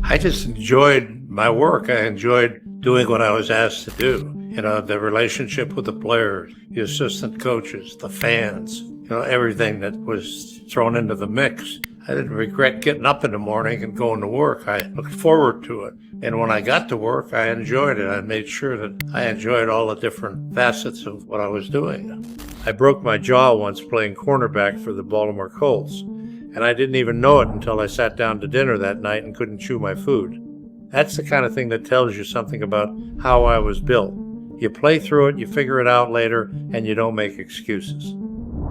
I just enjoyed my work. I enjoyed doing what I was asked to do. The relationship with the players, the assistant coaches, the fans, everything that was thrown into the mix. I didn't regret getting up in the morning and going to work. I looked forward to it. And when I got to work, I enjoyed it. I made sure that I enjoyed all the different facets of what I was doing. I broke my jaw once playing cornerback for the Baltimore Colts, and I didn't even know it until I sat down to dinner that night and couldn't chew my food. That's the kind of thing that tells you something about how I was built. You play through it, you figure it out later, and you don't make excuses.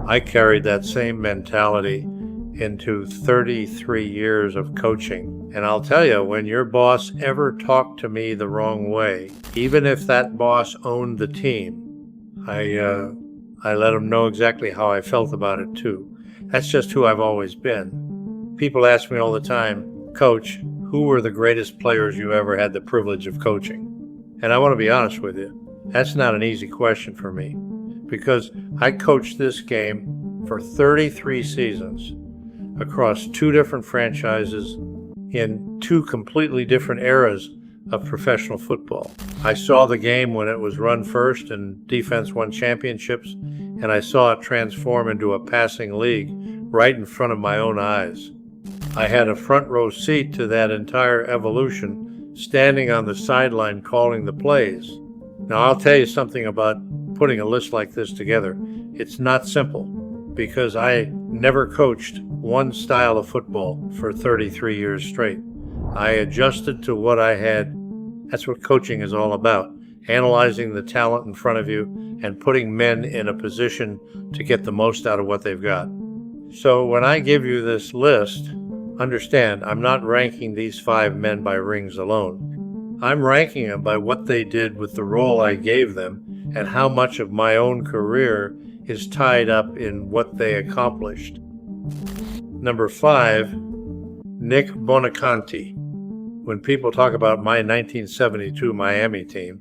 I carried that same mentality into 33 years of coaching. And I'll tell you, when your boss ever talked to me the wrong way, even if that boss owned the team, I let him know exactly how I felt about it too. That's just who I've always been. People ask me all the time, Coach, who were the greatest players you ever had the privilege of coaching? And I want to be honest with you, that's not an easy question for me, because I coached this game for 33 seasons across 2 different franchises in 2 completely different eras of professional football. I saw the game when it was run first and defense won championships, and I saw it transform into a passing league right in front of my own eyes. I had a front row seat to that entire evolution, standing on the sideline calling the plays. Now, I'll tell you something about putting a list like this together. It's not simple, because I never coached one style of football for 33 years straight. I adjusted to what I had. That's what coaching is all about, analyzing the talent in front of you and putting men in a position to get the most out of what they've got. So when I give you this list, understand, I'm not ranking these 5 men by rings alone. I'm ranking them by what they did with the role I gave them and how much of my own career is tied up in what they accomplished. Number 5, Nick Buoniconti. When people talk about my 1972 Miami team,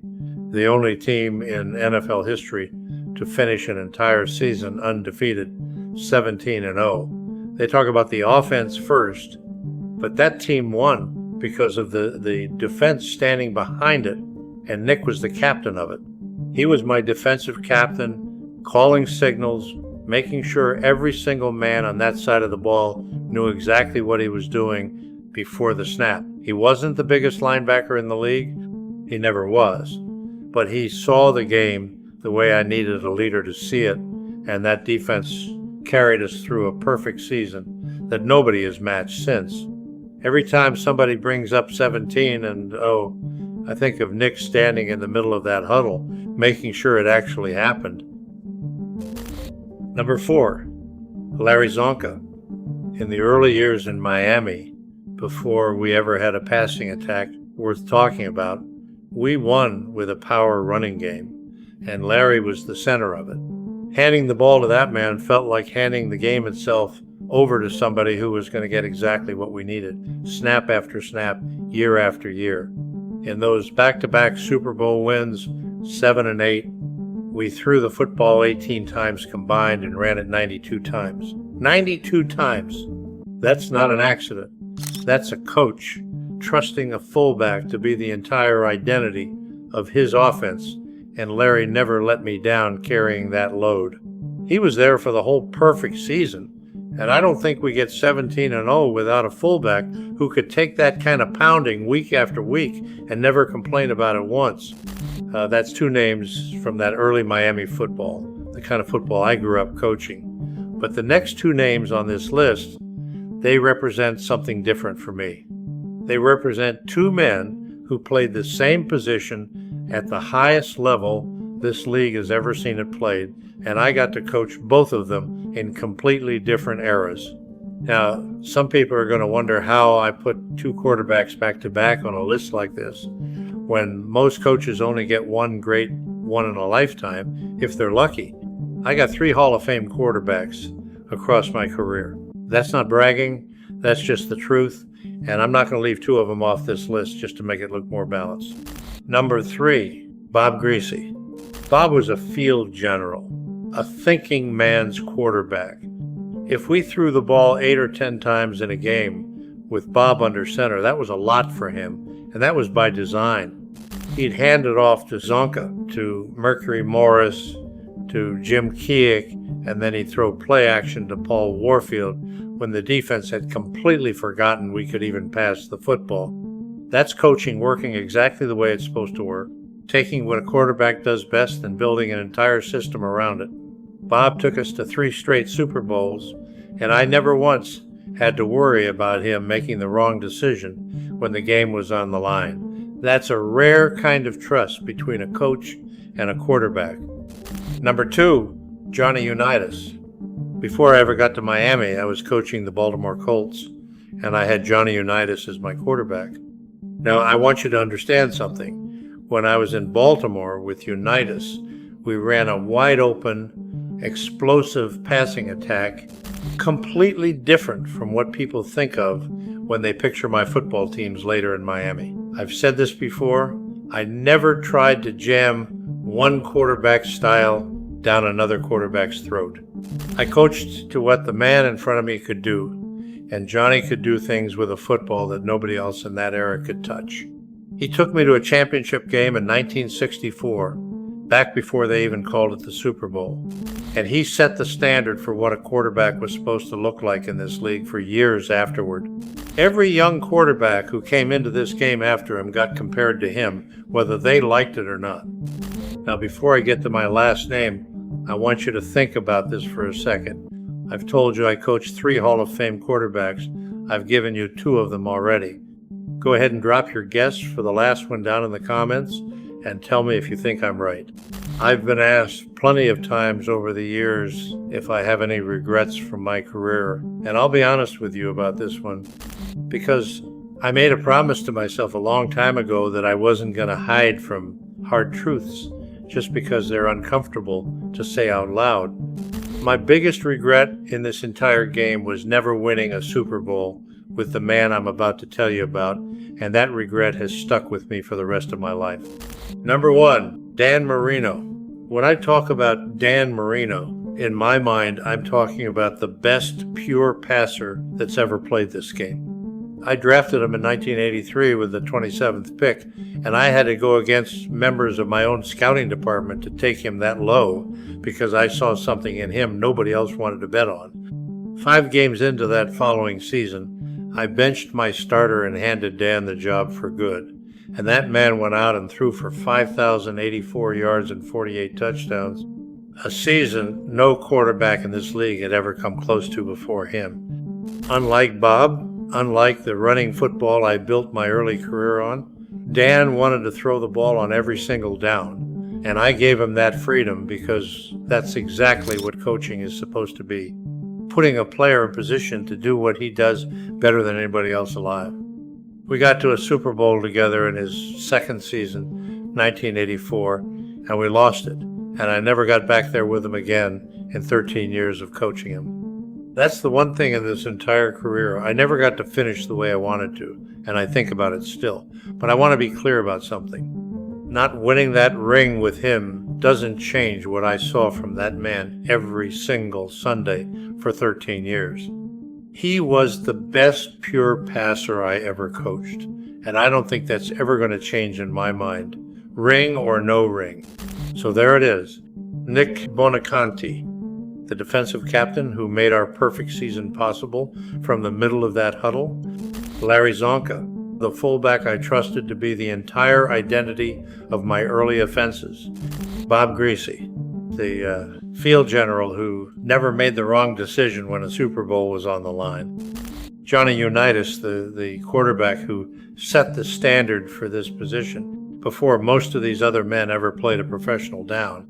the only team in NFL history to finish an entire season undefeated, 17-0, they talk about the offense first, but that team won because of the defense standing behind it, and Nick was the captain of it. He was my defensive captain, calling signals, making sure every single man on that side of the ball knew exactly what he was doing before the snap. He wasn't the biggest linebacker in the league. He never was. But he saw the game the way I needed a leader to see it, and that defense carried us through a perfect season that nobody has matched since. Every time somebody brings up 17 and, I think of Nick standing in the middle of that huddle, making sure it actually happened. Number 4, Larry Csonka. In the early years in Miami, before we ever had a passing attack worth talking about, we won with a power running game, and Larry was the center of it. Handing the ball to that man felt like handing the game itself over to somebody who was going to get exactly what we needed, snap after snap, year after year. In those back-to-back Super Bowl wins, 7 and 8, we threw the football 18 times combined and ran it 92 times. 92 times. That's not an accident. That's a coach trusting a fullback to be the entire identity of his offense, and Larry never let me down carrying that load. He was there for the whole perfect season, and I don't think we get 17-0 without a fullback who could take that kind of pounding week after week and never complain about it once. That's 2 names from that early Miami football, the kind of football I grew up coaching. But the next 2 names on this list, they represent something different for me. They represent 2 men who played the same position at the highest level this league has ever seen it played, and I got to coach both of them in completely different eras. Now, some people are going to wonder how I put 2 quarterbacks back to back on a list like this, when most coaches only get one great one in a lifetime, if they're lucky. I got 3 Hall of Fame quarterbacks across my career. That's not bragging, that's just the truth, and I'm not going to leave 2 of them off this list just to make it look more balanced. Number 3, Bob Griese. Bob was a field general, a thinking man's quarterback. If we threw the ball 8 or 10 times in a game, with Bob under center. That was a lot for him, and that was by design. He'd hand it off to Csonka, to Mercury Morris, to Jim Keehick, and then he'd throw play action to Paul Warfield when the defense had completely forgotten we could even pass the football. That's coaching working exactly the way it's supposed to work, taking what a quarterback does best and building an entire system around it. Bob took us to 3 straight Super Bowls, and I never once had to worry about him making the wrong decision when the game was on the line. That's a rare kind of trust between a coach and a quarterback. Number 2, Johnny Unitas. Before I ever got to Miami, I was coaching the Baltimore Colts, and I had Johnny Unitas as my quarterback. Now, I want you to understand something. When I was in Baltimore with Unitas, we ran a wide-open, explosive passing attack, completely different from what people think of when they picture my football teams later in Miami. I've said this before. I never tried to jam one quarterback's style down another quarterback's throat. I coached to what the man in front of me could do, and Johnny could do things with a football that nobody else in that era could touch. He took me to a championship game in 1964, back before they even called it the Super Bowl, and he set the standard for what a quarterback was supposed to look like in this league for years afterward. Every young quarterback who came into this game after him got compared to him, whether they liked it or not. Now, before I get to my last name, I want you to think about this for a second. I've told you I coached 3 Hall of Fame quarterbacks. I've given you 2 of them already. Go ahead and drop your guess for the last one down in the comments and tell me if you think I'm right. I've been asked plenty of times over the years if I have any regrets from my career, and I'll be honest with you about this one, because I made a promise to myself a long time ago that I wasn't going to hide from hard truths just because they're uncomfortable to say out loud. My biggest regret in this entire game was never winning a Super Bowl with the man I'm about to tell you about, and that regret has stuck with me for the rest of my life. Number 1, Dan Marino. When I talk about Dan Marino, in my mind, I'm talking about the best pure passer that's ever played this game. I drafted him in 1983 with the 27th pick, and I had to go against members of my own scouting department to take him that low because I saw something in him nobody else wanted to bet on. 5 games into that following season, I benched my starter and handed Dan the job for good. And that man went out and threw for 5,084 yards and 48 touchdowns, a season no quarterback in this league had ever come close to before him. Unlike Bob, unlike the running football I built my early career on, Dan wanted to throw the ball on every single down, and I gave him that freedom because that's exactly what coaching is supposed to be, putting a player in position to do what he does better than anybody else alive. We got to a Super Bowl together in his second season, 1984, and we lost it, and I never got back there with him again in 13 years of coaching him. That's the one thing in this entire career. I never got to finish the way I wanted to, and I think about it still. But I want to be clear about something. Not winning that ring with him doesn't change what I saw from that man every single Sunday for 13 years. He was the best pure passer I ever coached, and I don't think that's ever going to change in my mind, ring or no ring. So there it is, Nick Buoniconti, the defensive captain who made our perfect season possible from the middle of that huddle. Larry Csonka, the fullback I trusted to be the entire identity of my early offenses. Bob Griese, the field general who never made the wrong decision when a Super Bowl was on the line. Johnny Unitas, the quarterback who set the standard for this position before most of these other men ever played a professional down.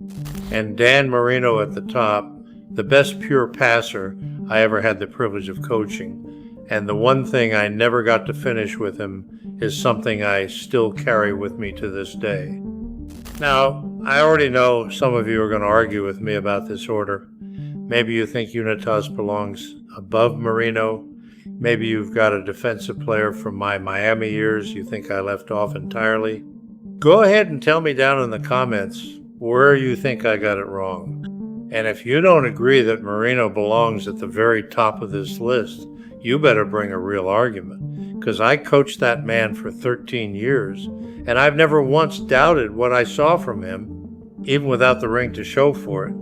And Dan Marino at the top, the best pure passer I ever had the privilege of coaching. And the one thing I never got to finish with him is something I still carry with me to this day. Now, I already know some of you are going to argue with me about this order. Maybe you think Unitas belongs above Marino. Maybe you've got a defensive player from my Miami years you think I left off entirely. Go ahead and tell me down in the comments where you think I got it wrong. And if you don't agree that Marino belongs at the very top of this list, you better bring a real argument, because I coached that man for 13 years, and I've never once doubted what I saw from him, even without the ring to show for it.